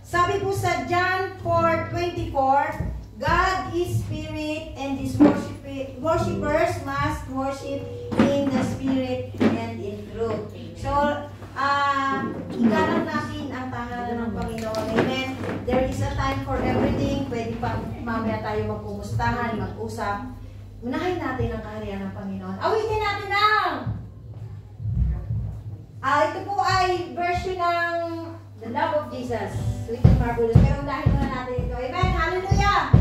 Sabi po sa John 4:24, God is spirit and His worshippers must worship in the spirit and in truth. So, igalang natin ang tahanan ng Panginoon. Amen. There is a time for everything. Pwede pa mamaya tayo magpumustahan, mag-usap. Unahin natin ang kaharian ng Panginoon. Awitin natin ang! Ito po ay version ng The Love of Jesus. Sweet and marvelous. Pero unahin muna natin ito. Amen. Hallelujah!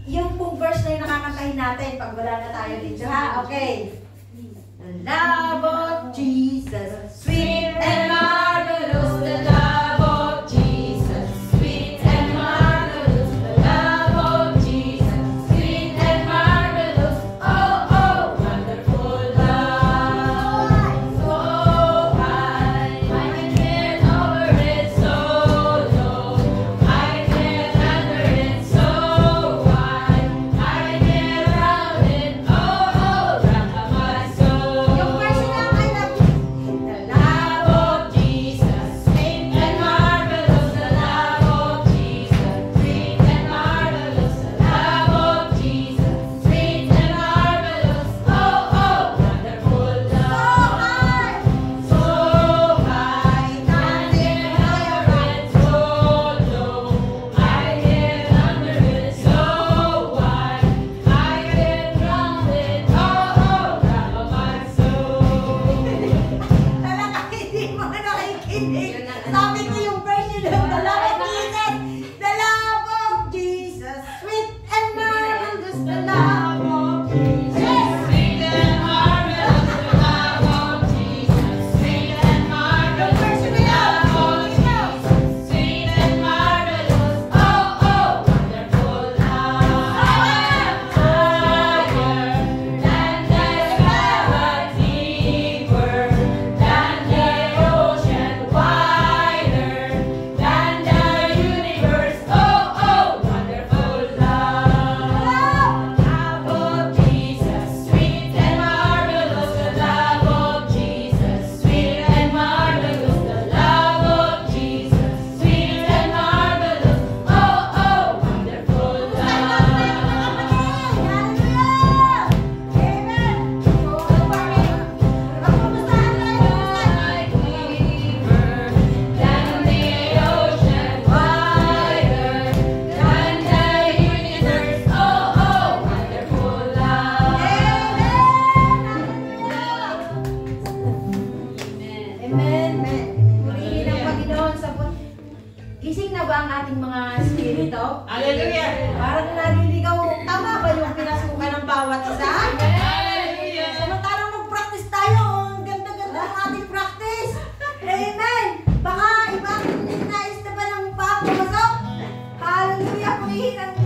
Yung pong verse na yung nakakantahin natin pag wala na tayo dito, ha? Okay. The love of Jesus, sweet and marvelous, the love of Jesus, sweet and marvelous, the love of Jesus, sweet and marvelous, oh, oh, wonderful love, so high, I can't over it, so low, I can't under it, so wide, I can't round it, oh, oh, round my soul. Yung verse na I love you. The love of Jesus, sweet and marvelous, the love of Jesus, sweet and marvelous, the love of Jesus, sweet and marvelous, oh, oh, wonderful love. So high, nothing higher and so low, I can't under it, so wide, I can't round it, oh, oh, round my soul. Talaga hindi mo nakikinig. Sabi ko yung version ng The Love of Jesus, the love of Jesus, sweet and marvelous, the love of Jesus. Sweet and marvelous, the love of Jesus, sweet and marvelous, the love of Jesus, sweet and marvelous, oh, oh, wonderful love. Higher than the sky, deeper than the ocean, wider than the universe, oh, oh, wonderful love. Love of Jesus, sweet and marvelous, the love of Jesus, sweet and marvelous, the love of Jesus, sweet and marvelous, oh, oh, wonderful Amen. Purihin ang Panginoon sa gising na ba ang ating mga spirito? Hallelujah! Parang naliligaw. Tama ba yung pinasukan ng bawat isa? Hallelujah! Samantalang mag-practice tayo. Ang ganda-ganda ng ating practice. Amen. Hinang